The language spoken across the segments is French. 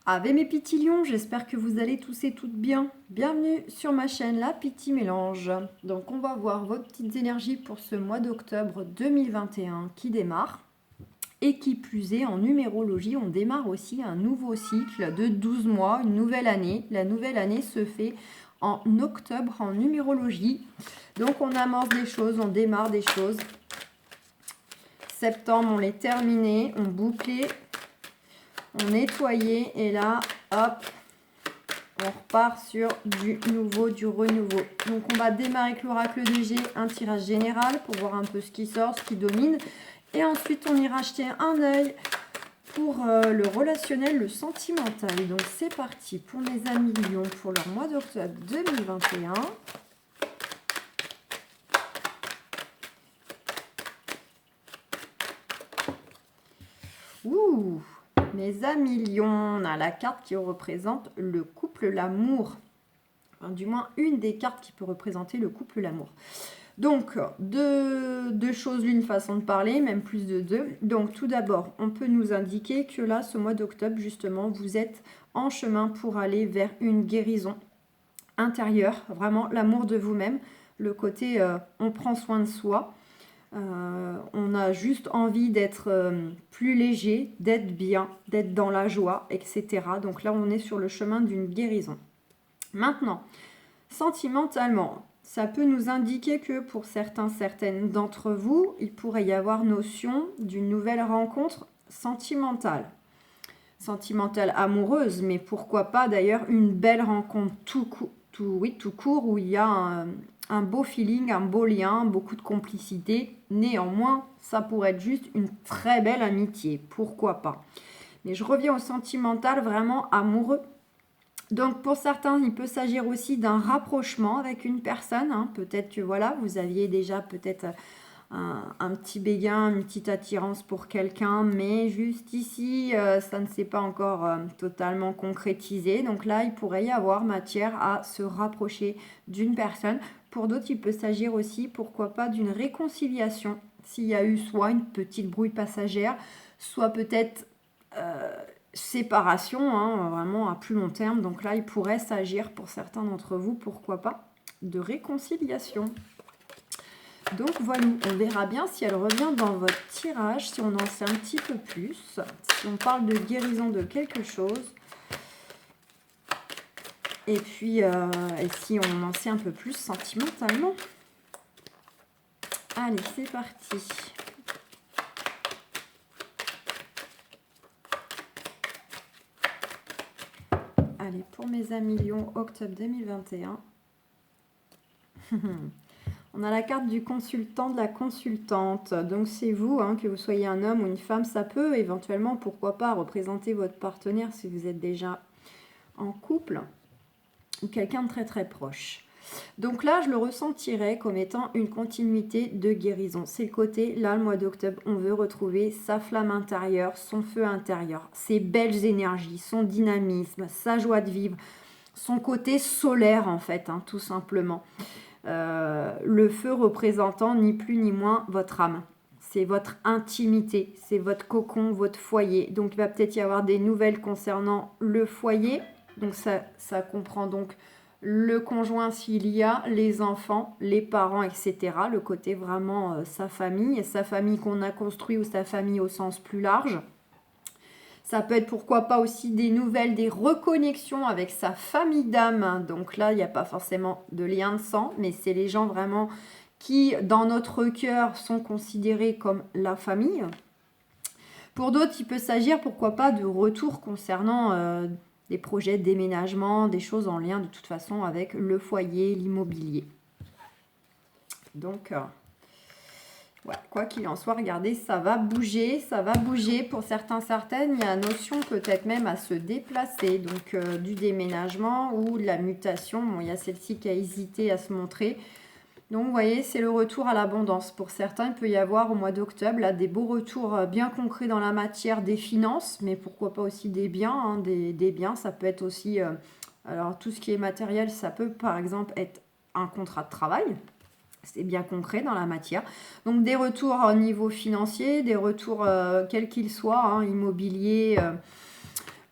Ave mes petits lions, j'espère que vous allez tous et toutes bien. Bienvenue sur ma chaîne La Petit Mélange. Donc on va voir vos petites énergies pour ce mois d'octobre 2021 qui démarre. Et qui plus est, en numérologie, on démarre aussi un nouveau cycle de 12 mois, une nouvelle année. La nouvelle année se fait en octobre en numérologie. Donc on amorce des choses, on démarre des choses. Septembre, on les terminé, on bouclait, on nettoyait et là, hop, on repart sur du nouveau, du renouveau. Donc on va démarrer avec l'oracle de G, un tirage général pour voir un peu ce qui sort, ce qui domine. Et ensuite on ira jeter un œil pour le relationnel, le sentimental. Donc c'est parti pour mes amis Lions pour leur mois d'octobre 2021. Ouh, mes amis Lions, on a la carte qui représente le couple, l'amour. Enfin, du moins, une des cartes qui peut représenter le couple, l'amour. Donc, deux choses, l'une façon de parler, même plus de deux. Donc, tout d'abord, on peut nous indiquer que là, ce mois d'octobre, justement, vous êtes en chemin pour aller vers une guérison intérieure, vraiment l'amour de vous-même, le côté on prend soin de soi. On a juste envie d'être plus léger, d'être bien, d'être dans la joie, etc. Donc là, on est sur le chemin d'une guérison. Maintenant, sentimentalement, ça peut nous indiquer que pour certaines d'entre vous, il pourrait y avoir notion d'une nouvelle rencontre sentimentale. Sentimentale amoureuse, mais pourquoi pas d'ailleurs une belle rencontre tout court où il y a un beau feeling, un beau lien, beaucoup de complicité. Néanmoins, ça pourrait être juste une très belle amitié, pourquoi pas. Mais je reviens au sentimental vraiment amoureux. Donc pour certains, il peut s'agir aussi d'un rapprochement avec une personne. Hein. Peut-être que voilà, vous aviez déjà peut-être un petit béguin, une petite attirance pour quelqu'un, mais juste ici, ça ne s'est pas encore totalement concrétisé. Donc là, il pourrait y avoir matière à se rapprocher d'une personne. Pour d'autres, il peut s'agir aussi, pourquoi pas, d'une réconciliation. S'il y a eu soit une petite brouille passagère, soit peut-être séparation, hein, vraiment à plus long terme. Donc là, il pourrait s'agir pour certains d'entre vous, pourquoi pas, de réconciliation. Donc voilà, on verra bien si elle revient dans votre tirage, si on en sait un petit peu plus, si on parle de guérison de quelque chose. Et puis, et si on en sait un peu plus sentimentalement. Allez, c'est parti. Allez, pour mes amis Lions, octobre 2021. On a la carte du consultant, de la consultante. Donc c'est vous, hein, que vous soyez un homme ou une femme, ça peut éventuellement, pourquoi pas, représenter votre partenaire si vous êtes déjà en couple ou quelqu'un de très très proche. Donc là, je le ressentirais comme étant une continuité de guérison. C'est le côté, là, le mois d'octobre, on veut retrouver sa flamme intérieure, son feu intérieur, ses belles énergies, son dynamisme, sa joie de vivre, son côté solaire en fait, hein, tout simplement. Le feu représentant ni plus ni moins votre âme. C'est votre intimité, c'est votre cocon, votre foyer. Donc il va peut-être y avoir des nouvelles concernant le foyer. Donc ça comprend donc le conjoint s'il y a, les enfants, les parents, etc. Le côté vraiment sa famille, et sa famille qu'on a construit ou sa famille au sens plus large. Ça peut être pourquoi pas aussi des nouvelles, des reconnexions avec sa famille d'âme. Donc là, il n'y a pas forcément de lien de sang, mais c'est les gens vraiment qui, dans notre cœur, sont considérés comme la famille. Pour d'autres, il peut s'agir, pourquoi pas, de retours concernant des projets de déménagement, des choses en lien de toute façon avec le foyer, l'immobilier. Donc, ouais, quoi qu'il en soit, regardez, ça va bouger pour certains, certaines. Il y a notion peut-être même à se déplacer, donc du déménagement ou de la mutation. Bon, il y a celle-ci qui a hésité à se montrer. Donc, vous voyez, c'est le retour à l'abondance. Pour certains, il peut y avoir au mois d'octobre là, des beaux retours bien concrets dans la matière des finances, mais pourquoi pas aussi des biens. Hein, des biens, ça peut être aussi... alors, tout ce qui est matériel, ça peut par exemple être un contrat de travail. C'est bien concret dans la matière. Donc des retours au niveau financier, des retours quels qu'ils soient, hein, immobilier,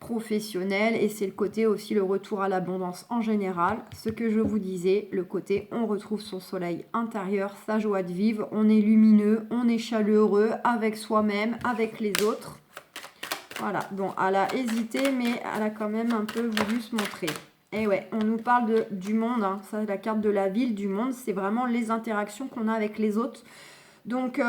professionnel et c'est le côté aussi le retour à l'abondance en général. Ce que je vous disais, le côté on retrouve son soleil intérieur, sa joie de vivre, on est lumineux, on est chaleureux avec soi-même, avec les autres. Voilà, bon, elle a hésité mais elle a quand même un peu voulu se montrer. Et ouais, on nous parle du monde, hein. Ça, la carte de la ville, du monde, c'est vraiment les interactions qu'on a avec les autres. Donc,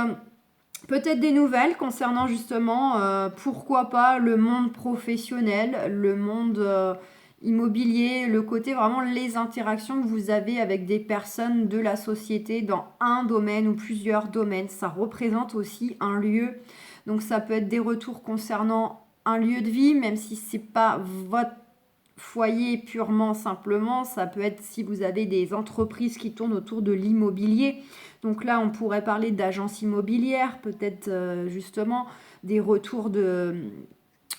peut-être des nouvelles concernant justement, pourquoi pas, le monde professionnel, le monde immobilier, le côté vraiment les interactions que vous avez avec des personnes de la société dans un domaine ou plusieurs domaines. Ça représente aussi un lieu. Donc, ça peut être des retours concernant un lieu de vie, même si c'est pas votre foyer purement simplement, ça peut être si vous avez des entreprises qui tournent autour de l'immobilier. Donc là, on pourrait parler d'agences immobilières, peut-être justement des retours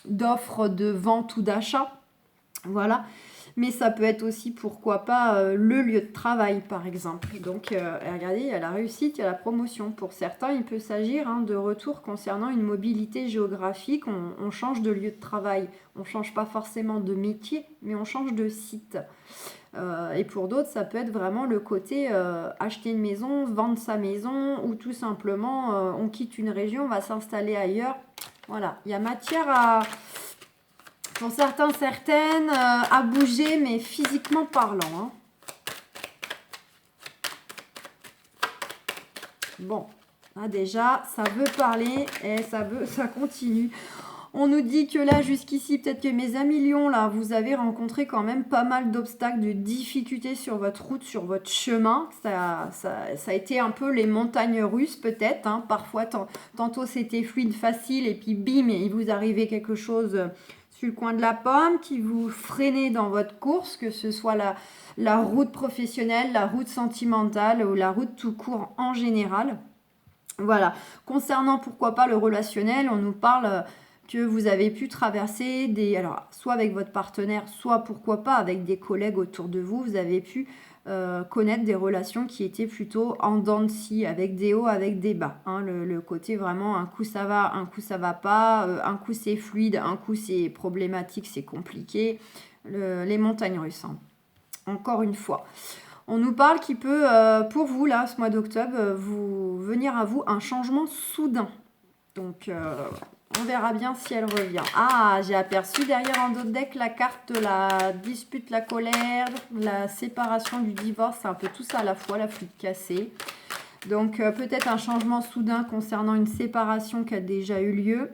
d'offres de vente ou d'achat. Voilà. Mais ça peut être aussi, pourquoi pas, le lieu de travail, par exemple. Donc, regardez, il y a la réussite, il y a la promotion. Pour certains, il peut s'agir de retour concernant une mobilité géographique. On change de lieu de travail. On ne change pas forcément de métier, mais on change de site. Et pour d'autres, ça peut être vraiment le côté acheter une maison, vendre sa maison, ou tout simplement, on quitte une région, on va s'installer ailleurs. Voilà, il y a matière à... Pour certains, certaines, à bouger, mais physiquement parlant. Hein. Bon, là déjà, ça veut parler et ça continue. On nous dit que là, jusqu'ici, peut-être que mes amis Lions, là, vous avez rencontré quand même pas mal d'obstacles, de difficultés sur votre route, sur votre chemin. Ça a été un peu les montagnes russes, peut-être. Hein. Parfois, tantôt, c'était fluide, facile, et puis bim, il vous arrivait quelque chose sur le coin de la pomme qui vous freinait dans votre course, que ce soit la route professionnelle, la route sentimentale ou la route tout court en général. Voilà. Concernant, pourquoi pas, le relationnel, on nous parle... que vous avez pu traverser alors soit avec votre partenaire, soit pourquoi pas avec des collègues autour de vous, vous avez pu connaître des relations qui étaient plutôt en dents de scie, avec des hauts, avec des bas. Hein, le côté vraiment, un coup ça va, un coup ça va pas, un coup c'est fluide, un coup c'est problématique, c'est compliqué. Les montagnes russes. Hein. Encore une fois. On nous parle qu'il peut, pour vous, là, ce mois d'octobre, venir à vous un changement soudain. Donc, on verra bien si elle revient. Ah, j'ai aperçu derrière un autre deck la carte de la dispute, la colère, la séparation, du divorce. C'est un peu tout ça à la fois, la flûte cassée. Donc, peut-être un changement soudain concernant une séparation qui a déjà eu lieu.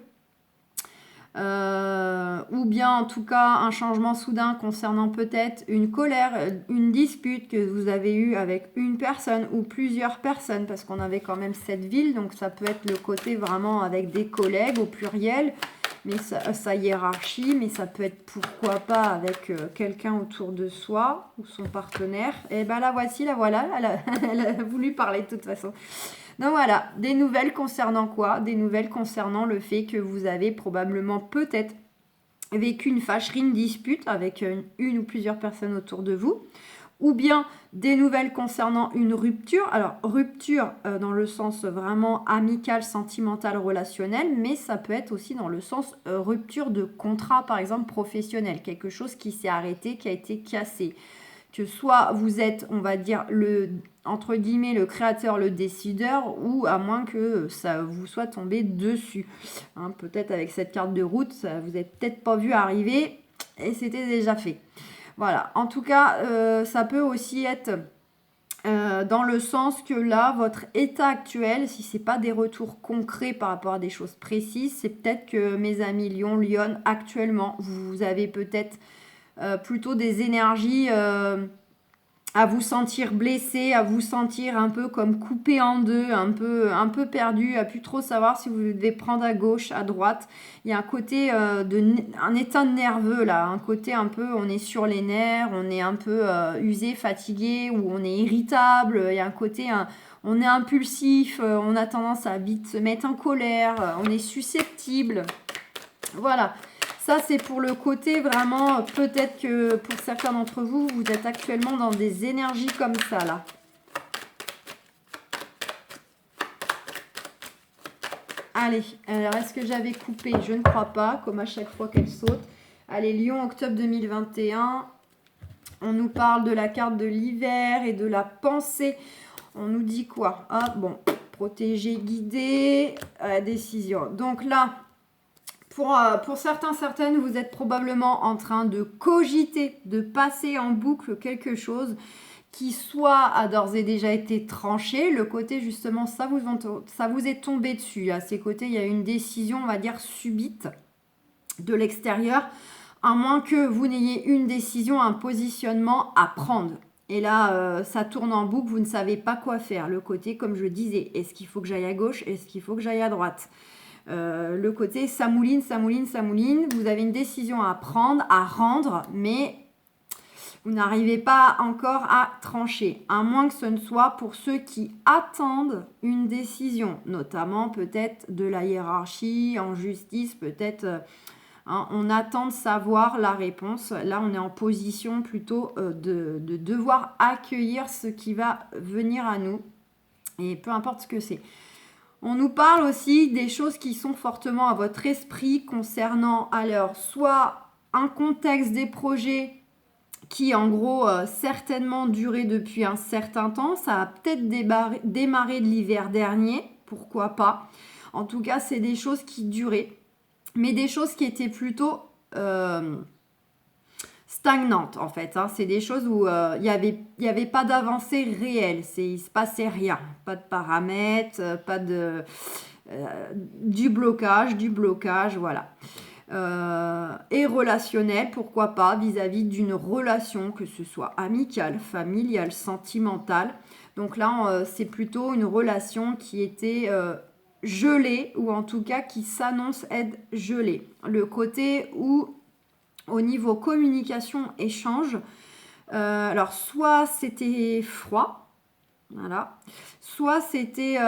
Ou bien en tout cas un changement soudain concernant peut-être une colère, une dispute que vous avez eue avec une personne ou plusieurs personnes, parce qu'on avait quand même cette ville, donc ça peut être le côté vraiment avec des collègues au pluriel, mais sa hiérarchie, mais ça peut être pourquoi pas avec quelqu'un autour de soi ou son partenaire. Et ben la voici, la voilà, elle a voulu parler de toute façon. Donc voilà, des nouvelles concernant quoi? Des nouvelles concernant le fait que vous avez probablement peut-être vécu une fâcherie, une dispute avec une ou plusieurs personnes autour de vous. Ou bien des nouvelles concernant une rupture. Alors, rupture dans le sens vraiment amical, sentimental, relationnel, mais ça peut être aussi dans le sens rupture de contrat, par exemple, professionnel. Quelque chose qui s'est arrêté, qui a été cassé. Que soit vous êtes, on va dire, entre guillemets, le créateur, le décideur, ou à moins que ça vous soit tombé dessus. Hein, peut-être avec cette carte de route, ça vous n'êtes peut-être pas vu arriver et c'était déjà fait. Voilà, en tout cas, ça peut aussi être dans le sens que là, votre état actuel, si ce n'est pas des retours concrets par rapport à des choses précises, c'est peut-être que mes amis Lion, Lyon, actuellement, vous avez peut-être plutôt des énergies à vous sentir blessé, à vous sentir un peu comme coupé en deux, un peu perdu, à plus trop savoir si vous devez prendre à gauche, à droite. Il y a un côté un état nerveux là, un côté un peu, on est sur les nerfs, on est un peu usé, fatigué, ou on est irritable. Il y a un côté, on est impulsif, on a tendance à vite se mettre en colère, on est susceptible. Voilà. Ça, c'est pour le côté vraiment, peut-être que pour certains d'entre vous, vous êtes actuellement dans des énergies comme ça, là. Allez, alors est-ce que j'avais coupé? Je ne crois pas, comme à chaque fois qu'elle saute. Allez, Lion, octobre 2021. On nous parle de la carte de l'hiver et de la pensée. On nous dit quoi? Ah bon, protéger, guider, décision. Donc là, pour certains, certaines, vous êtes probablement en train de cogiter, de passer en boucle quelque chose qui soit a d'ores et déjà été tranché. Le côté, justement, ça vous est tombé dessus. À ces côtés, il y a une décision, on va dire, subite de l'extérieur, à moins que vous n'ayez une décision, un positionnement à prendre. Et là, ça tourne en boucle, vous ne savez pas quoi faire. Le côté, comme je disais, est-ce qu'il faut que j'aille à gauche? Est-ce qu'il faut que j'aille à droite? Le côté, ça mouline, ça mouline, ça mouline. Vous avez une décision à prendre, à rendre, mais vous n'arrivez pas encore à trancher. À moins que ce ne soit pour ceux qui attendent une décision, notamment peut-être de la hiérarchie, en justice, peut-être... on attend de savoir la réponse. Là, on est en position plutôt de devoir accueillir ce qui va venir à nous. Et peu importe ce que c'est. On nous parle aussi des choses qui sont fortement à votre esprit concernant alors soit un contexte des projets qui en gros certainement duré depuis un certain temps. Ça a peut-être démarré de l'hiver dernier, pourquoi pas. En tout cas, c'est des choses qui duraient. Mais des choses qui étaient plutôt stagnantes en fait. C'est des choses où il y avait pas d'avancée réelle. Il se passait rien. Pas de paramètres, pas de... du blocage, voilà. Et relationnel, pourquoi pas, vis-à-vis d'une relation, que ce soit amicale, familiale, sentimentale. Donc là, c'est plutôt une relation qui était... gelé ou en tout cas qui s'annonce être gelé. Le côté où au niveau communication, échange, alors soit c'était froid, voilà, soit c'était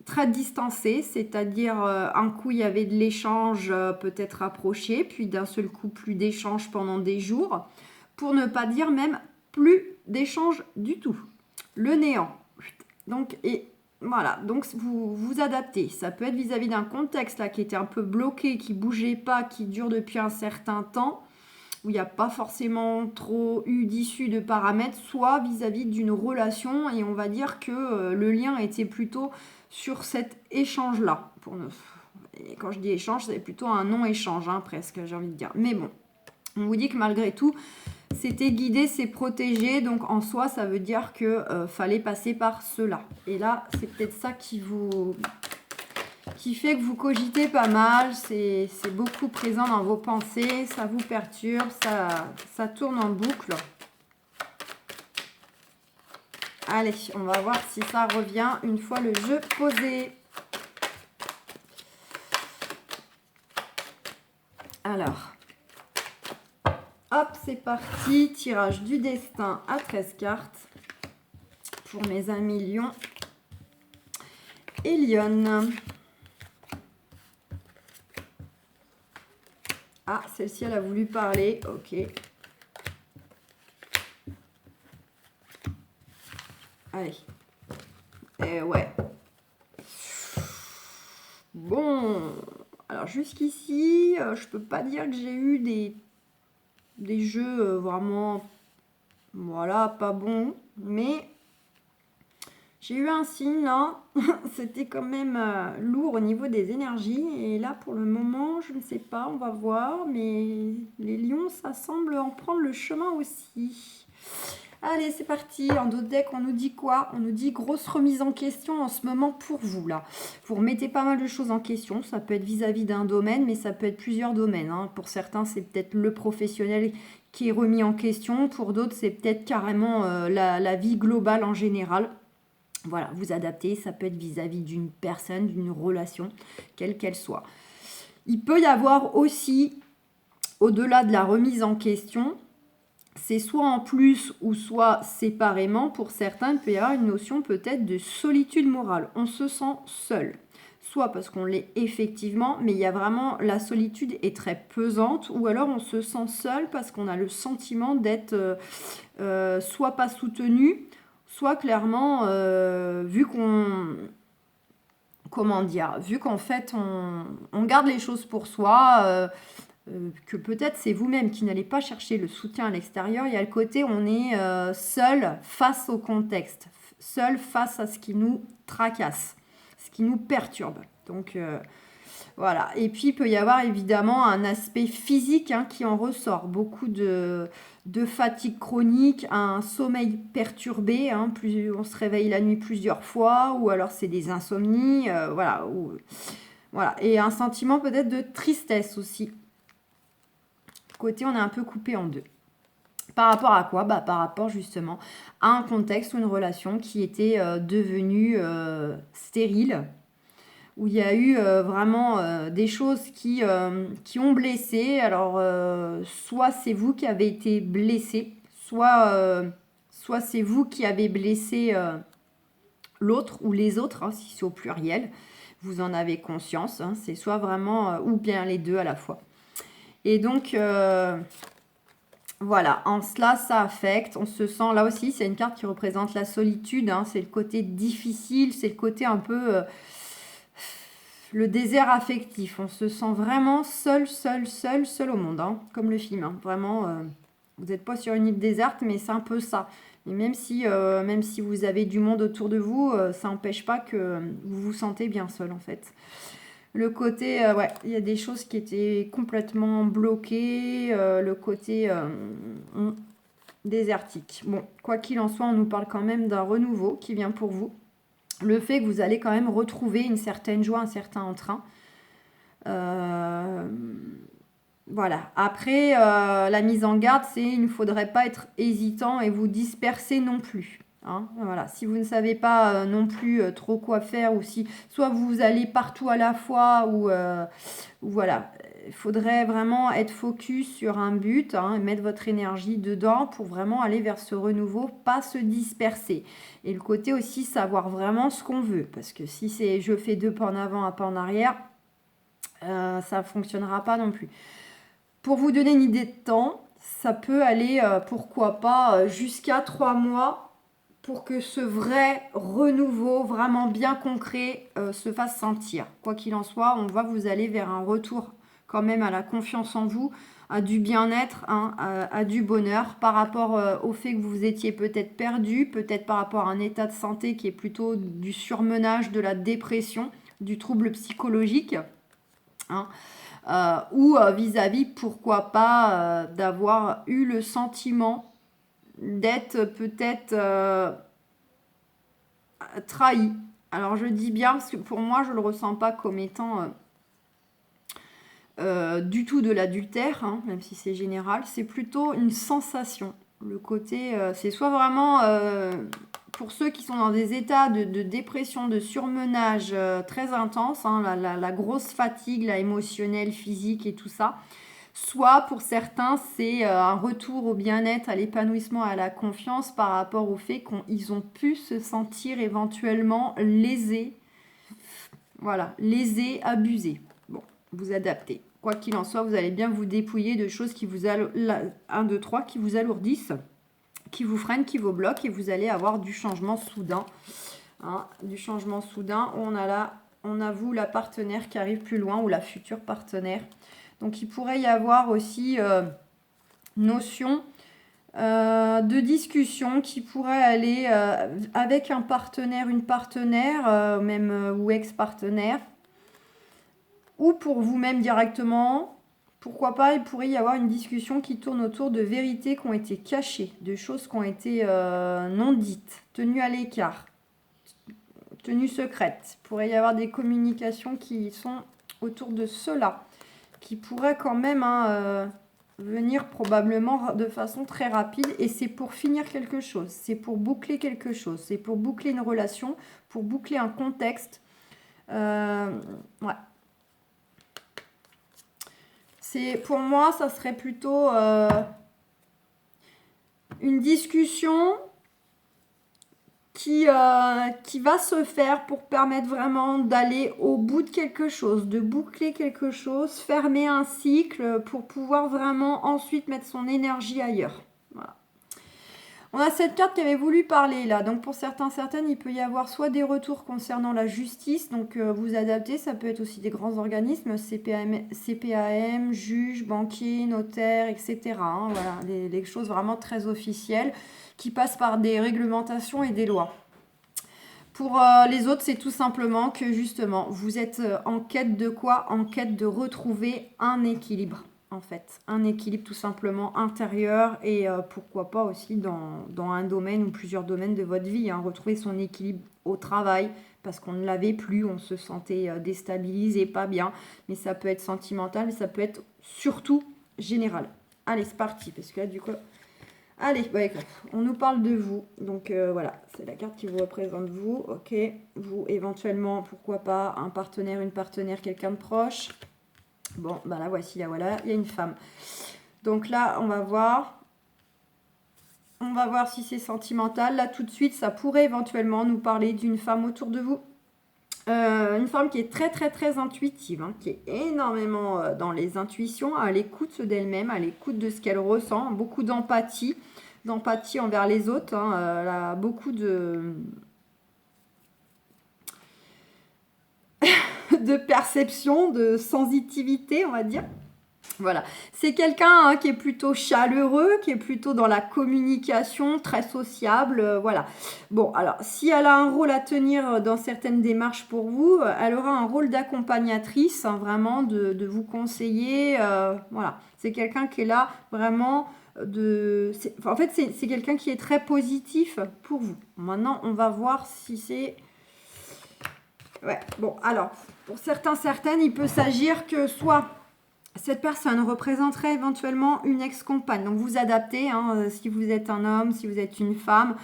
très distancé, c'est-à-dire un coup il y avait de l'échange peut-être rapproché, puis d'un seul coup plus d'échange pendant des jours, pour ne pas dire même plus d'échange du tout. Le néant. Donc, voilà, donc vous vous adaptez. Ça peut être vis-à-vis d'un contexte là qui était un peu bloqué, qui bougeait pas, qui dure depuis un certain temps, où il n'y a pas forcément trop eu d'issue de paramètres, soit vis-à-vis d'une relation, et on va dire que le lien était plutôt sur cet échange-là. Et quand je dis échange, c'est plutôt un non-échange, presque, j'ai envie de dire. Mais bon, on vous dit que malgré tout, c'était guidé, c'est protégé, donc en soi, ça veut dire que fallait passer par cela. Et là, c'est peut-être ça qui fait que vous cogitez pas mal, c'est beaucoup présent dans vos pensées, ça vous perturbe, ça tourne en boucle. Allez, on va voir si ça revient une fois le jeu posé. Alors... hop, c'est parti. Tirage du destin à 13 cartes pour mes amis Lion et Lyon. Ah, celle-ci, elle a voulu parler. Ok. Allez. Ouais. Bon. Alors, jusqu'ici, je peux pas dire que j'ai eu des jeux vraiment, voilà, pas bons, mais j'ai eu un signe là, c'était quand même lourd au niveau des énergies, et là pour le moment, je ne sais pas, on va voir, mais les lions, ça semble en prendre le chemin aussi. Allez, c'est parti. En dos de deck, on nous dit quoi? On nous dit grosse remise en question en ce moment pour vous, là. Vous remettez pas mal de choses en question. Ça peut être vis-à-vis d'un domaine, mais ça peut être plusieurs domaines. Pour certains, c'est peut-être le professionnel qui est remis en question. Pour d'autres, c'est peut-être carrément la vie globale en général. Voilà, vous adaptez. Ça peut être vis-à-vis d'une personne, d'une relation, quelle qu'elle soit. Il peut y avoir aussi, au-delà de la remise en question... c'est soit en plus ou soit séparément. Pour certains, il peut y avoir une notion peut-être de solitude morale. On se sent seul. Soit parce qu'on l'est effectivement, mais il y a vraiment... la solitude est très pesante. Ou alors on se sent seul parce qu'on a le sentiment d'être soit pas soutenu, soit clairement, vu qu'on... comment dire, vu qu'en fait on garde les choses pour soi, que peut-être c'est vous-même qui n'allez pas chercher le soutien à l'extérieur. Il y a le côté on est seul face au contexte, seul face à ce qui nous tracasse, ce qui nous perturbe. Donc voilà. Et puis il peut y avoir évidemment un aspect physique qui en ressort. Beaucoup de fatigue chronique, un sommeil perturbé, on se réveille la nuit plusieurs fois, ou alors c'est des insomnies, voilà. Voilà. Et un sentiment peut-être de tristesse aussi. Côté, on est un peu coupé en deux. Par rapport à quoi? Par rapport justement à un contexte ou une relation qui était devenue stérile, où il y a eu vraiment des choses qui ont blessé. Alors, soit c'est vous qui avez été blessé, soit c'est vous qui avez blessé l'autre ou les autres, si c'est au pluriel. Vous en avez conscience. C'est soit vraiment, ou bien les deux à la fois. Et donc, voilà, en cela, ça affecte. On se sent, là aussi, c'est une carte qui représente la solitude. C'est le côté difficile, c'est le côté un peu... le désert affectif. On se sent vraiment seul au monde, comme le film. Vraiment, vous n'êtes pas sur une île déserte, mais c'est un peu ça. Et même si vous avez du monde autour de vous, ça n'empêche pas que vous vous sentez bien seul, en fait. Le côté, ouais, il y a des choses qui étaient complètement bloquées. Le côté désertique. Bon, quoi qu'il en soit, on nous parle quand même d'un renouveau qui vient pour vous. Le fait que vous allez quand même retrouver une certaine joie, un certain entrain. Voilà. Après, la mise en garde, c'est il ne faudrait pas être hésitant et vous disperser non plus. Voilà. Si vous ne savez pas non plus trop quoi faire, ou si soit vous allez partout à la fois, ou voilà. Il faudrait vraiment être focus sur un but, et mettre votre énergie dedans pour vraiment aller vers ce renouveau, pas se disperser. Et le côté aussi savoir vraiment ce qu'on veut. Parce que si c'est je fais 2 pas en avant, un pas en arrière, ça ne fonctionnera pas non plus. Pour vous donner une idée de temps, ça peut aller, pourquoi pas, jusqu'à 3 mois pour que ce vrai renouveau, vraiment bien concret, se fasse sentir. Quoi qu'il en soit, on va vous aller vers un retour quand même à la confiance en vous, à du bien-être, à du bonheur par rapport au fait que vous étiez peut-être perdu, peut-être par rapport à un état de santé qui est plutôt du surmenage, de la dépression, du trouble psychologique. Ou vis-à-vis, pourquoi pas, d'avoir eu le sentiment d'être peut-être trahi. Alors je dis bien parce que pour moi je ne le ressens pas comme étant du tout de l'adultère, même si c'est général, c'est plutôt une sensation. Le côté, c'est soit vraiment pour ceux qui sont dans des états de dépression, de surmenage très intense, la grosse fatigue, la émotionnelle, physique et tout ça. Soit pour certains, c'est un retour au bien-être, à l'épanouissement, à la confiance par rapport au fait qu'ils ont pu se sentir éventuellement lésés. Voilà, lésés, abusés. Bon, vous adaptez. Quoi qu'il en soit, vous allez bien vous dépouiller de choses qui vous qui vous alourdissent, qui vous freinent, qui vous bloquent, et vous allez avoir du changement soudain. Du changement soudain. On a vous, la partenaire qui arrive plus loin, ou la future partenaire. Donc, il pourrait y avoir aussi notion de discussion qui pourrait aller avec un partenaire, une partenaire, même ou ex-partenaire, ou pour vous-même directement. Pourquoi pas, il pourrait y avoir une discussion qui tourne autour de vérités qui ont été cachées, de choses qui ont été non dites, tenues à l'écart, tenues secrètes. Il pourrait y avoir des communications qui sont autour de cela, qui pourrait quand même venir probablement de façon très rapide. Et c'est pour finir quelque chose, c'est pour boucler quelque chose, c'est pour boucler une relation, pour boucler un contexte. Ouais. Pour moi, ça serait plutôt une discussion qui va se faire pour permettre vraiment d'aller au bout de quelque chose, de boucler quelque chose, fermer un cycle pour pouvoir vraiment ensuite mettre son énergie ailleurs. Voilà. On a cette carte qui avait voulu parler là. Donc pour certains, certaines, il peut y avoir soit des retours concernant la justice. Donc vous adaptez, ça peut être aussi des grands organismes, CPAM, juges, banquiers, notaires, etc. Hein, voilà, les choses vraiment très officielles qui passent par des réglementations et des lois. Pour les autres, c'est tout simplement que justement, vous êtes en quête de quoi? En quête de retrouver un équilibre. En fait, un équilibre tout simplement intérieur et pourquoi pas aussi dans un domaine ou plusieurs domaines de votre vie, hein, retrouver son équilibre au travail parce qu'on ne l'avait plus, on se sentait déstabilisé, pas bien, mais ça peut être sentimental, mais ça peut être surtout général. Allez, c'est parti, parce que là du coup, allez, ouais, on nous parle de vous, donc voilà, c'est la carte qui vous représente vous, ok, vous éventuellement, pourquoi pas, un partenaire, une partenaire, quelqu'un de proche. Bon, ben là, voici, là, voilà, il y a une femme. Donc là, on va voir si c'est sentimental. Là, tout de suite, ça pourrait éventuellement nous parler d'une femme autour de vous. Une femme qui est très, très, très intuitive, hein, qui est énormément dans les intuitions, à l'écoute d'elle-même, à l'écoute de ce qu'elle ressent, beaucoup d'empathie envers les autres, hein, elle a beaucoup de perception, de sensitivité, on va dire. Voilà, c'est quelqu'un qui est plutôt chaleureux, qui est plutôt dans la communication, très sociable, voilà. Bon, alors, si elle a un rôle à tenir dans certaines démarches pour vous, elle aura un rôle d'accompagnatrice, hein, vraiment, de vous conseiller, voilà. C'est quelqu'un qui est là, vraiment, en fait, c'est quelqu'un qui est très positif pour vous. Maintenant, on va voir si c'est... Ouais, bon, alors, pour certaines, il peut s'agir que soit... Cette personne représenterait éventuellement une ex-compagne. Donc vous adaptez, hein, si vous êtes un homme, si vous êtes une femme.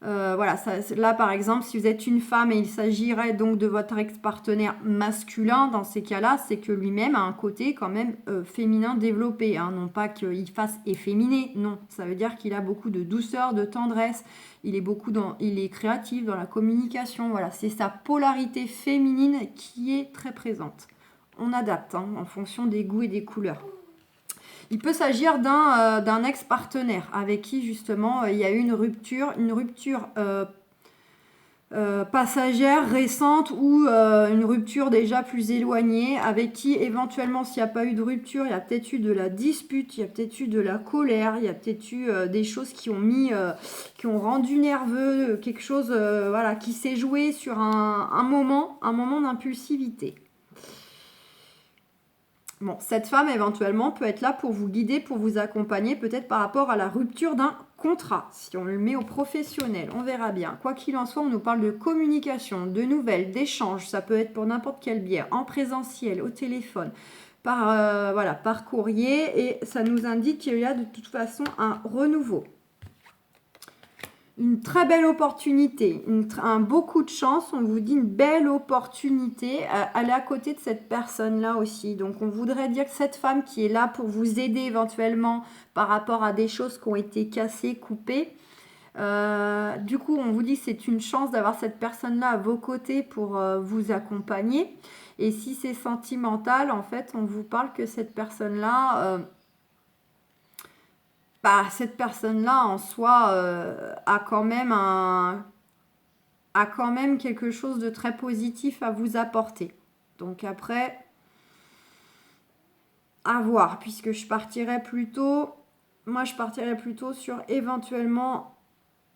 Voilà, là par exemple, si vous êtes une femme et il s'agirait donc de votre ex-partenaire masculin, dans ces cas-là, c'est que lui-même a un côté quand même féminin développé. Hein, non pas qu'il fasse efféminé, non. Ça veut dire qu'il a beaucoup de douceur, de tendresse. Il est créatif dans la communication. Voilà, c'est sa polarité féminine qui est très présente. On adapte, hein, en fonction des goûts et des couleurs. Il peut s'agir d'un ex-partenaire avec qui justement il y a eu une rupture passagère récente ou une rupture déjà plus éloignée, avec qui éventuellement s'il n'y a pas eu de rupture, il y a peut-être eu de la dispute, il y a peut-être eu de la colère, il y a peut-être eu des choses qui ont rendu nerveux, quelque chose voilà, qui s'est joué sur un moment d'impulsivité. Bon, cette femme éventuellement peut être là pour vous guider, pour vous accompagner, peut-être par rapport à la rupture d'un contrat. Si on le met au professionnel, on verra bien. Quoi qu'il en soit, on nous parle de communication, de nouvelles, d'échanges. Ça peut être pour n'importe quel biais, en présentiel, au téléphone, par courrier. Et ça nous indique qu'il y a de toute façon un renouveau. Une très belle opportunité, un beaucoup de chance, on vous dit une belle opportunité, elle est à côté de cette personne-là aussi. Donc on voudrait dire que cette femme qui est là pour vous aider éventuellement par rapport à des choses qui ont été cassées, coupées, du coup on vous dit que c'est une chance d'avoir cette personne-là à vos côtés pour vous accompagner. Et si c'est sentimental, en fait on vous parle que cette personne-là... cette personne-là en soi a quand même quelque chose de très positif à vous apporter. Donc après, à voir, puisque je partirais plutôt sur éventuellement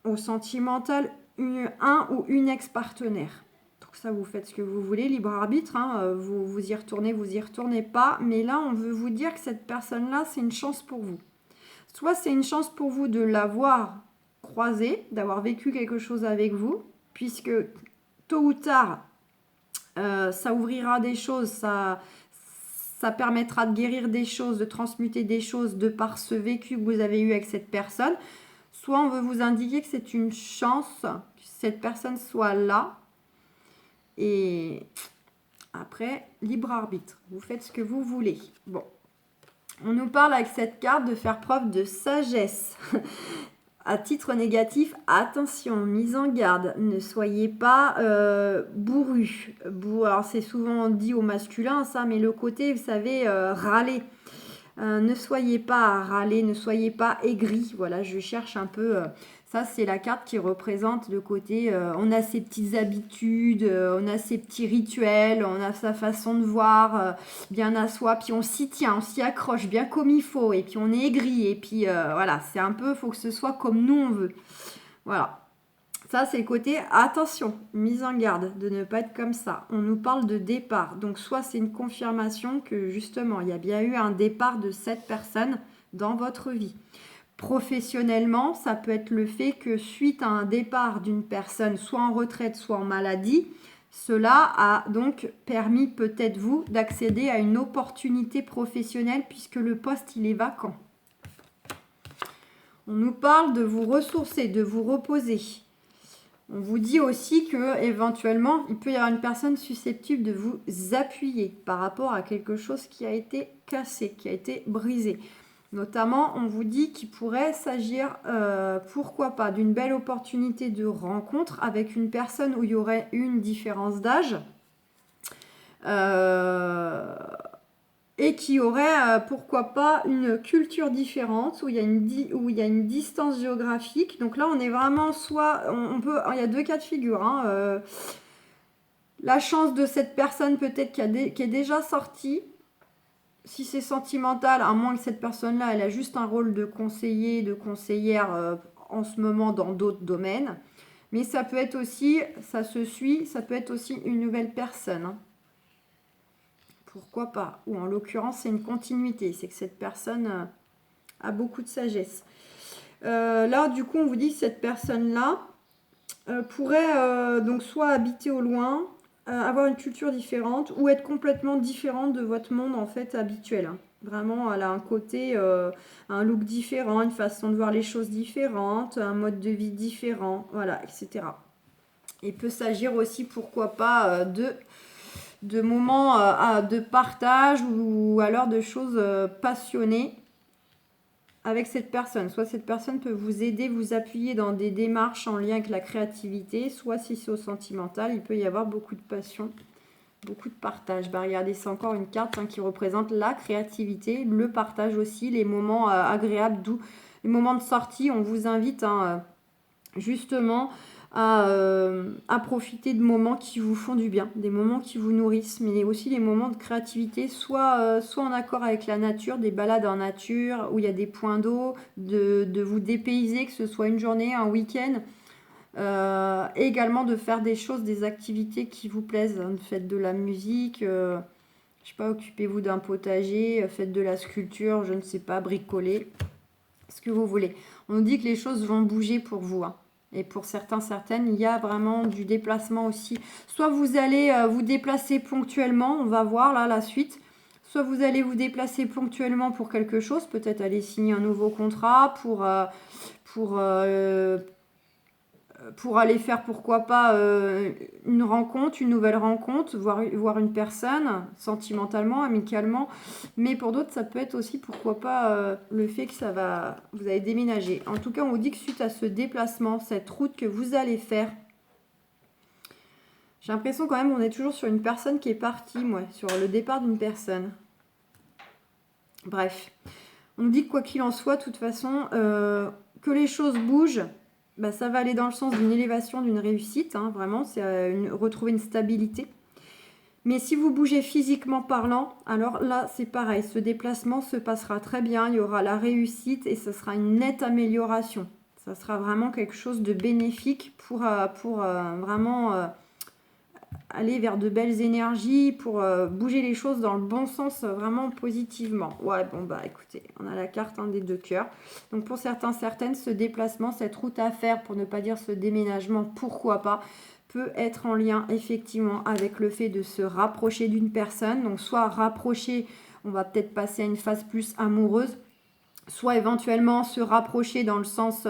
au sentimental un ou une ex-partenaire. Donc ça, vous faites ce que vous voulez, libre arbitre, hein, vous y retournez pas, mais là, on veut vous dire que cette personne-là, c'est une chance pour vous. Soit c'est une chance pour vous de l'avoir croisé, d'avoir vécu quelque chose avec vous, puisque tôt ou tard, ça ouvrira des choses, ça permettra de guérir des choses, de transmuter des choses de par ce vécu que vous avez eu avec cette personne. Soit on veut vous indiquer que c'est une chance que cette personne soit là. Et après, libre arbitre. Vous faites ce que vous voulez. Bon. On nous parle avec cette carte de faire preuve de sagesse. À titre négatif, attention, mise en garde, ne soyez pas bourru. Alors c'est souvent dit au masculin ça, mais le côté, vous savez, râler. Ne soyez pas râler, ne soyez pas aigri. Voilà, je cherche un peu Ça, c'est la carte qui représente le côté, on a ses petites habitudes, on a ses petits rituels, on a sa façon de voir bien à soi, puis on s'y tient, on s'y accroche bien comme il faut, et puis on est aigri, et puis voilà, c'est un peu, il faut que ce soit comme nous on veut. Voilà. Ça, c'est le côté, attention, mise en garde de ne pas être comme ça. On nous parle de départ. Donc, soit c'est une confirmation que, justement, il y a bien eu un départ de cette personne dans votre vie. Professionnellement, ça peut être le fait que, suite à un départ d'une personne, soit en retraite, soit en maladie, cela a donc permis peut-être vous d'accéder à une opportunité professionnelle puisque le poste, il est vacant. On nous parle de vous ressourcer, de vous reposer. On vous dit aussi que éventuellement, il peut y avoir une personne susceptible de vous appuyer par rapport à quelque chose qui a été cassé, qui a été brisé. Notamment, on vous dit qu'il pourrait s'agir, pourquoi pas, d'une belle opportunité de rencontre avec une personne où il y aurait une différence d'âge. Et qui aurait, pourquoi pas, une culture différente, où il y a une distance géographique. Donc là, on est vraiment soit... il y a deux cas de figure. La chance de cette personne peut-être qui est déjà sortie. Si c'est sentimental, à moins que cette personne-là, elle a juste un rôle de conseiller, de conseillère en ce moment dans d'autres domaines. Mais ça peut être aussi, ça se suit, ça peut être aussi une nouvelle personne. Pourquoi pas? Ou en l'occurrence, c'est une continuité. C'est que cette personne a beaucoup de sagesse. Là, du coup, on vous dit que cette personne-là pourrait donc soit habiter au loin, avoir une culture différente ou être complètement différente de votre monde en fait habituel. Vraiment, elle a un côté, un look différent, une façon de voir les choses différente, un mode de vie différent, voilà, etc. Il peut s'agir aussi, pourquoi pas, de moments de partage ou alors de choses passionnées avec cette personne. Soit cette personne peut vous aider, vous appuyer dans des démarches en lien avec la créativité, soit si c'est au sentimental, il peut y avoir beaucoup de passion, beaucoup de partage. Regardez, c'est encore une carte qui représente la créativité, le partage aussi, les moments agréables, doux, les moments de sortie. On vous invite justement à profiter de moments qui vous font du bien, des moments qui vous nourrissent, mais aussi les moments de créativité, soit en accord avec la nature, des balades en nature, où il y a des points d'eau, de vous dépayser, que ce soit une journée, un week-end, et également de faire des choses, des activités qui vous plaisent. Faites de la musique, je sais pas, occupez-vous d'un potager, faites de la sculpture, je ne sais pas, bricoler, ce que vous voulez. On nous dit que les choses vont bouger pour vous, Et pour certaines, il y a vraiment du déplacement aussi. Soit vous allez vous déplacer ponctuellement, on va voir là la suite. Soit vous allez vous déplacer ponctuellement pour quelque chose, peut-être aller signer un nouveau contrat pour aller faire, pourquoi pas, une rencontre, une nouvelle rencontre, voir une personne, sentimentalement, amicalement. Mais pour d'autres, ça peut être aussi, pourquoi pas, le fait que vous allez déménager. En tout cas, on vous dit que suite à ce déplacement, cette route que vous allez faire, j'ai l'impression quand même qu'on est toujours sur une personne qui est partie, sur le départ d'une personne. Bref, on nous dit que quoi qu'il en soit, de toute façon, que les choses bougent, ça va aller dans le sens d'une élévation, d'une réussite, vraiment, c'est retrouver une stabilité. Mais si vous bougez physiquement parlant, alors là, c'est pareil, ce déplacement se passera très bien, il y aura la réussite et ce sera une nette amélioration. Ça sera vraiment quelque chose de bénéfique pour vraiment aller vers de belles énergies, pour bouger les choses dans le bon sens, vraiment positivement. Ouais, écoutez, on a la carte des deux cœurs. Donc pour certaines, ce déplacement, cette route à faire, pour ne pas dire ce déménagement, pourquoi pas, peut être en lien effectivement avec le fait de se rapprocher d'une personne. Donc soit rapprocher, on va peut-être passer à une phase plus amoureuse, soit éventuellement se rapprocher dans le sens...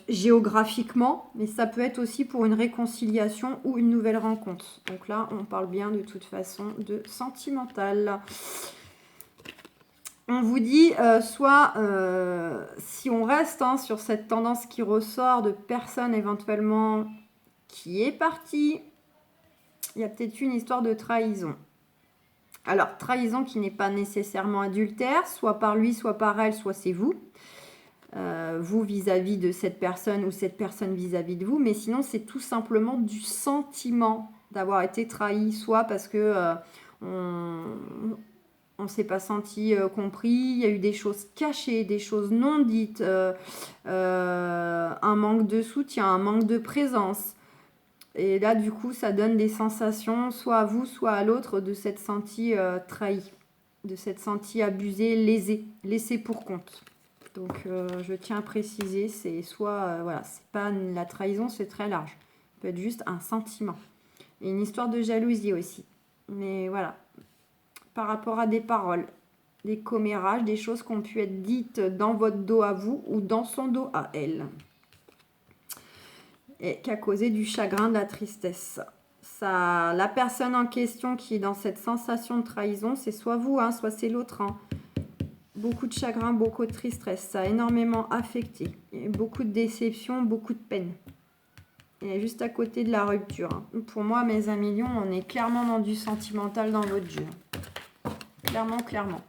géographiquement, mais ça peut être aussi pour une réconciliation ou une nouvelle rencontre. Donc là, on parle bien de toute façon de sentimental. On vous dit, si on reste sur cette tendance qui ressort de personne éventuellement qui est partie, il y a peut-être une histoire de trahison. Alors, trahison qui n'est pas nécessairement adultère, soit par lui, soit par elle, soit c'est vous. vous vis-à-vis de cette personne ou cette personne vis-à-vis de vous, mais sinon c'est tout simplement du sentiment d'avoir été trahi, soit parce que on s'est pas senti compris, il y a eu des choses cachées, des choses non dites, un manque de soutien, un manque de présence. Et là, du coup, ça donne des sensations, soit à vous, soit à l'autre, de s'être senti trahi, de s'être senti abusé, lésé, laissé pour compte. Donc, je tiens à préciser, c'est soit, voilà, c'est pas la trahison, c'est très large. Ça peut être juste un sentiment. Et une histoire de jalousie aussi. Mais voilà, par rapport à des paroles, des commérages, des choses qui ont pu être dites dans votre dos à vous ou dans son dos à elle. Et qui a causé du chagrin, de la tristesse. Ça, la personne en question qui est dans cette sensation de trahison, c'est soit vous, hein, soit c'est l'autre. Hein. Beaucoup de chagrin, beaucoup de tristesse. Ça a énormément affecté. Et beaucoup de déception, beaucoup de peine. Et juste à côté de la rupture. Hein. Pour moi, mes amis lions, on est clairement dans du sentimental dans votre jeu. Clairement, clairement.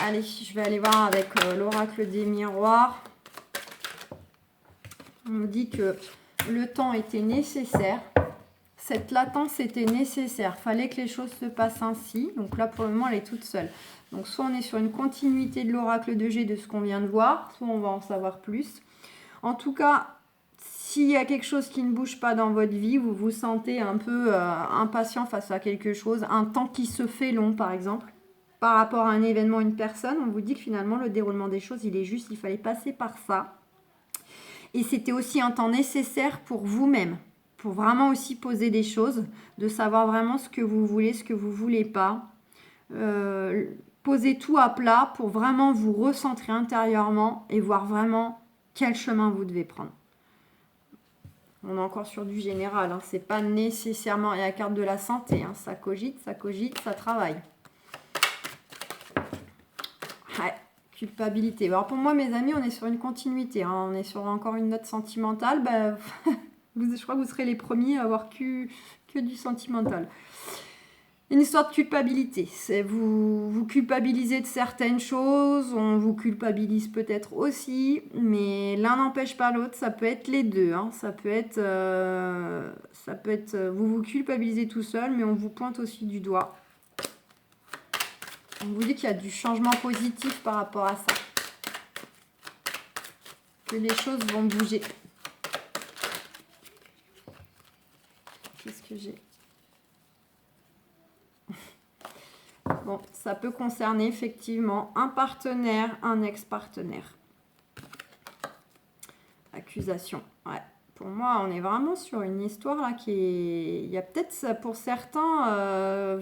Allez, je vais aller voir avec l'oracle des miroirs. On nous dit que le temps était nécessaire. Cette latence était nécessaire. Fallait que les choses se passent ainsi. Donc là, pour le moment, elle est toute seule. Donc soit on est sur une continuité de l'oracle de G de ce qu'on vient de voir, soit on va en savoir plus. En tout cas, s'il y a quelque chose qui ne bouge pas dans votre vie, vous vous sentez un peu impatient face à quelque chose, un temps qui se fait long par exemple, par rapport à un événement, une personne, on vous dit que finalement le déroulement des choses, il est juste, il fallait passer par ça. Et c'était aussi un temps nécessaire pour vous-même, pour vraiment aussi poser des choses, de savoir vraiment ce que vous voulez, ce que vous ne voulez pas. Poser tout à plat pour vraiment vous recentrer intérieurement et voir vraiment quel chemin vous devez prendre. On est encore sur du général, hein. C'est pas nécessairement la carte de la santé, hein. Ça cogite, ça travaille. Ouais, culpabilité. Alors pour moi, mes amis, on est sur une continuité, hein. On est sur encore une note sentimentale. Bah, je crois que vous serez les premiers à avoir que du sentimental. Une histoire de culpabilité. C'est vous culpabilisez de certaines choses, on vous culpabilise peut-être aussi, mais l'un n'empêche pas l'autre. Ça peut être les deux. Hein. Ça peut être, vous vous culpabilisez tout seul, mais on vous pointe aussi du doigt. On vous dit qu'il y a du changement positif par rapport à ça. Que les choses vont bouger. Qu'est-ce que j'ai ? Bon, ça peut concerner effectivement un partenaire, un ex-partenaire. Accusation. Ouais. Pour moi, on est vraiment sur une histoire là qui est... Il y a peut-être ça pour certains,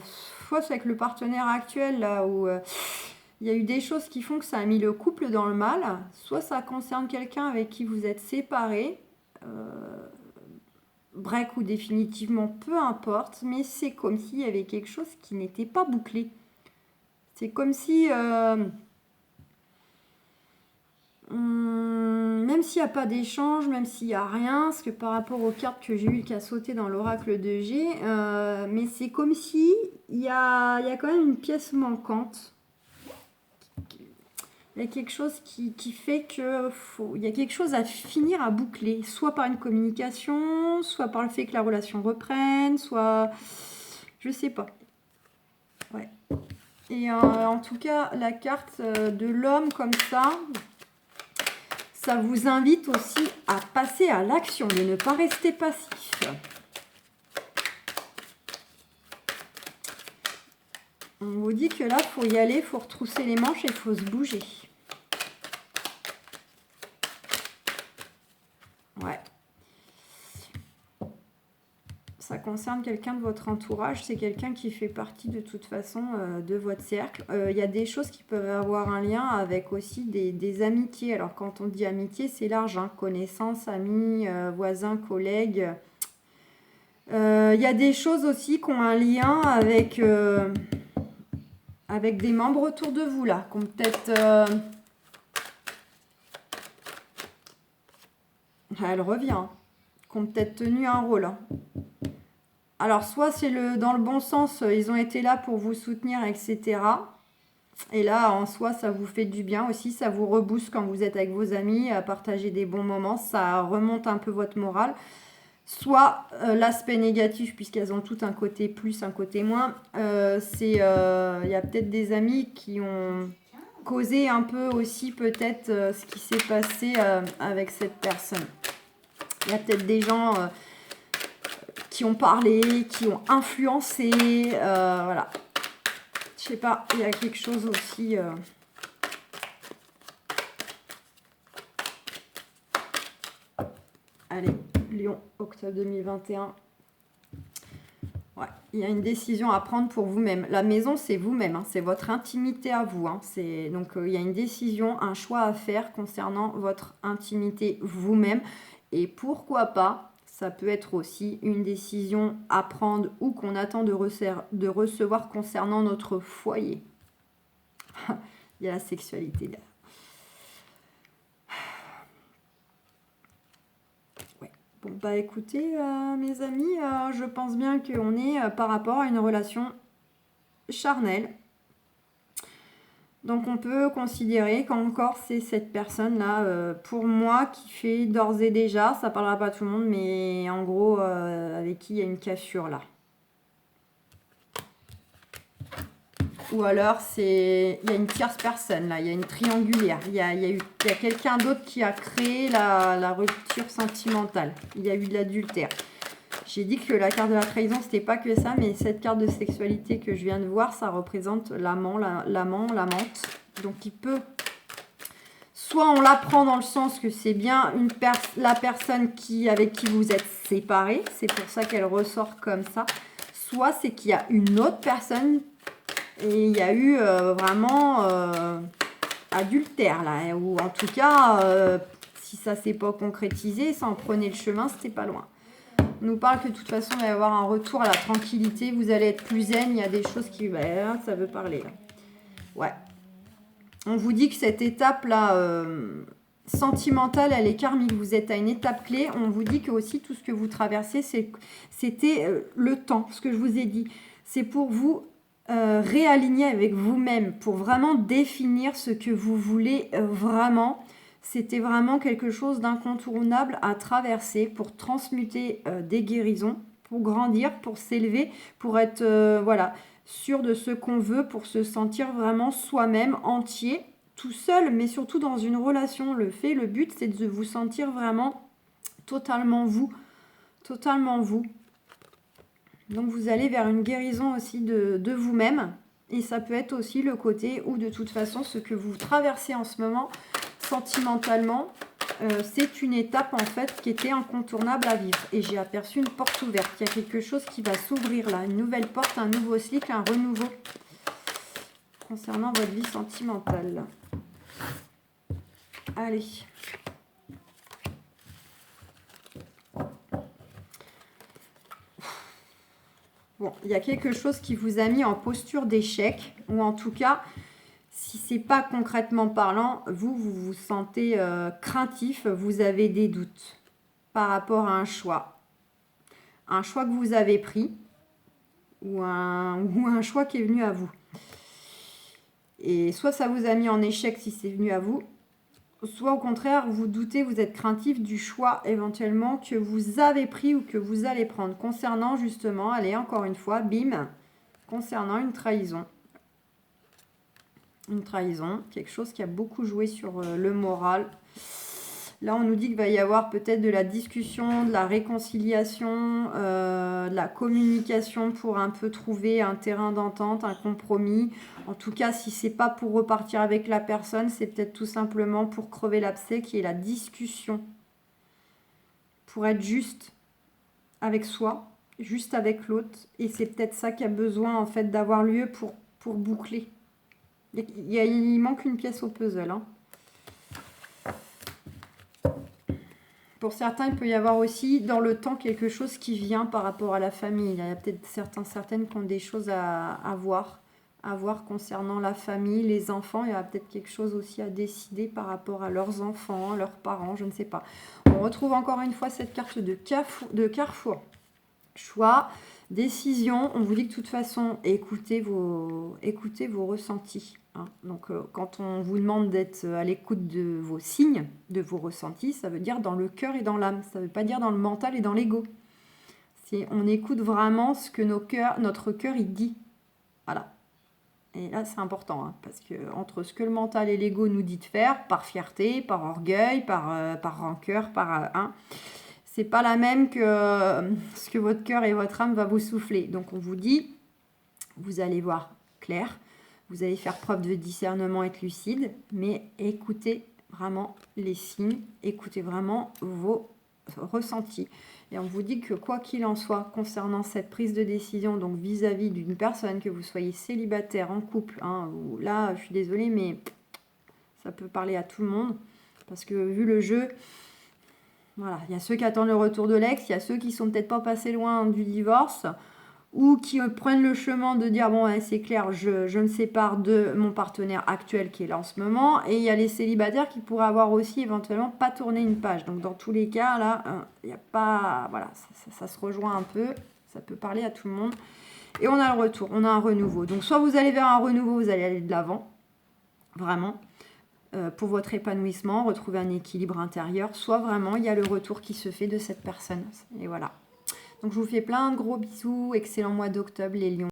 soit c'est avec le partenaire actuel là où il y a eu des choses qui font que ça a mis le couple dans le mal, soit ça concerne quelqu'un avec qui vous êtes séparés, break ou définitivement, peu importe, mais c'est comme s'il y avait quelque chose qui n'était pas bouclé. C'est comme si, même s'il n'y a pas d'échange, même s'il n'y a rien, parce que par rapport aux cartes que j'ai eues qui a sauté dans l'oracle de G, mais c'est comme si il y a quand même une pièce manquante. Il y a quelque chose qui fait que il y a quelque chose à finir à boucler, soit par une communication, soit par le fait que la relation reprenne, soit... Je sais pas. Ouais. Et en tout cas, la carte de l'homme comme ça vous invite aussi à passer à l'action, de ne pas rester passif. On vous dit que là, il faut y aller, il faut retrousser les manches et il faut se bouger. Ouais. Ça concerne quelqu'un de votre entourage, c'est quelqu'un qui fait partie de toute façon de votre cercle. Il y a des choses qui peuvent avoir un lien avec aussi des amitiés. Alors quand on dit amitié, c'est large, hein. Connaissances, amis, voisins, collègues. Il y a des choses aussi qui ont un lien avec des membres autour de vous, là, qui ont peut-être... Elle revient, qui ont peut-être tenu un rôle, hein. Alors, soit c'est dans le bon sens, ils ont été là pour vous soutenir, etc. Et là, en soi, ça vous fait du bien aussi. Ça vous rebooste quand vous êtes avec vos amis, à partager des bons moments. Ça remonte un peu votre morale. Soit l'aspect négatif, puisqu'elles ont tout un côté plus, un côté moins. Il y a peut-être des amis qui ont causé un peu aussi peut-être ce qui s'est passé avec cette personne. Il y a peut-être des gens qui ont parlé, qui ont influencé. Voilà. Je sais pas, il y a quelque chose aussi... Allez, Lion, octobre 2021. Ouais, il y a une décision à prendre pour vous-même. La maison, c'est vous-même, hein, c'est votre intimité à vous. Hein, donc, il y a une décision, un choix à faire concernant votre intimité vous-même. Et pourquoi pas, ça peut être aussi une décision à prendre ou qu'on attend de recevoir concernant notre foyer. Il y a la sexualité là. Bon, bah écoutez, mes amis, je pense bien qu'on est par rapport à une relation charnelle. Donc on peut considérer qu'encore c'est cette personne-là, pour moi, qui fait d'ores et déjà, ça parlera pas à tout le monde, mais en gros, avec qui il y a une cassure là. Ou alors il y a une tierce personne là, il y a une triangulaire, il y a quelqu'un d'autre qui a créé la rupture sentimentale, il y a eu de l'adultère. J'ai dit que la carte de la trahison, c'était pas que ça, mais cette carte de sexualité que je viens de voir, ça représente l'amant, l'amante. Donc il peut... Soit on la prend dans le sens que c'est bien la personne avec qui vous êtes séparés, c'est pour ça qu'elle ressort comme ça. Soit c'est qu'il y a une autre personne et il y a eu vraiment adultère là. Ou en tout cas, si ça s'est pas concrétisé, ça en prenait le chemin, c'était pas loin. On nous parle que de toute façon, il va y avoir un retour à la tranquillité. Vous allez être plus zen. Il y a des choses qui... ça veut parler. Là. Ouais. On vous dit que cette étape-là, sentimentale, elle est karmique. Vous êtes à une étape clé. On vous dit que aussi tout ce que vous traversez, c'était le temps. Ce que je vous ai dit. C'est pour vous réaligner avec vous-même. Pour vraiment définir ce que vous voulez vraiment. C'était vraiment quelque chose d'incontournable à traverser pour transmuter des guérisons, pour grandir, pour s'élever, pour être sûr de ce qu'on veut, pour se sentir vraiment soi-même entier, tout seul, mais surtout dans une relation. Le but, c'est de vous sentir vraiment totalement vous. Totalement vous. Donc vous allez vers une guérison aussi de vous-même. Et ça peut être aussi le côté où de toute façon, ce que vous traversez en ce moment, sentimentalement, c'est une étape en fait qui était incontournable à vivre. Et j'ai aperçu une porte ouverte. Il y a quelque chose qui va s'ouvrir là. Une nouvelle porte, un nouveau cycle, un renouveau concernant votre vie sentimentale. Allez. Bon, il y a quelque chose qui vous a mis en posture d'échec, ou en tout cas, si c'est pas concrètement parlant, vous vous sentez craintif, vous avez des doutes par rapport à un choix. Un choix que vous avez pris, ou un choix qui est venu à vous. Et soit ça vous a mis en échec si c'est venu à vous, soit au contraire, vous doutez, vous êtes craintif du choix éventuellement que vous avez pris ou que vous allez prendre. Concernant justement, allez encore une fois, bim, concernant une trahison. Une trahison, quelque chose qui a beaucoup joué sur le moral. Là, on nous dit qu'il va y avoir peut-être de la discussion, de la réconciliation, de la communication pour un peu trouver un terrain d'entente, un compromis. En tout cas, si c'est pas pour repartir avec la personne, c'est peut-être tout simplement pour crever l'abcès qui est la discussion. Pour être juste avec soi, juste avec l'autre. Et c'est peut-être ça qui a besoin en fait d'avoir lieu pour boucler. Il manque une pièce au puzzle. Hein. Pour certains, il peut y avoir aussi dans le temps quelque chose qui vient par rapport à la famille. Il y a peut-être certaines qui ont des choses à voir concernant la famille, les enfants. Il y a peut-être quelque chose aussi à décider par rapport à leurs enfants, leurs parents, je ne sais pas. On retrouve encore une fois cette carte de carrefour. Choix, Décision, on vous dit que de toute façon, écoutez vos ressentis. Hein. Donc, quand on vous demande d'être à l'écoute de vos signes, de vos ressentis, ça veut dire dans le cœur et dans l'âme. Ça ne veut pas dire dans le mental et dans l'ego. On écoute vraiment ce que notre cœur il dit. Voilà. Et là, c'est important, hein, parce que entre ce que le mental et l'ego nous dit de faire, par fierté, par orgueil, par rancœur, c'est pas la même que ce que votre cœur et votre âme va vous souffler. Donc on vous dit, vous allez voir clair, vous allez faire preuve de discernement, être lucide, mais écoutez vraiment les signes, écoutez vraiment vos ressentis. Et on vous dit que quoi qu'il en soit, concernant cette prise de décision, donc vis-à-vis d'une personne, que vous soyez célibataire, en couple, hein, ou là, je suis désolée, mais ça peut parler à tout le monde, parce que vu le jeu, voilà, il y a ceux qui attendent le retour de l'ex, il y a ceux qui sont peut-être pas passés loin du divorce, ou qui prennent le chemin de dire, bon, ouais, c'est clair, je me sépare de mon partenaire actuel qui est là en ce moment, et il y a les célibataires qui pourraient avoir aussi éventuellement pas tourné une page. Donc dans tous les cas, là, il n'y a pas... Voilà, ça se rejoint un peu, ça peut parler à tout le monde. Et on a le retour, on a un renouveau. Donc soit vous allez vers un renouveau, vous allez aller de l'avant, vraiment, pour votre épanouissement, retrouver un équilibre intérieur, soit vraiment il y a le retour qui se fait de cette personne. Et voilà. Donc je vous fais plein de gros bisous, excellent mois d'octobre les lions.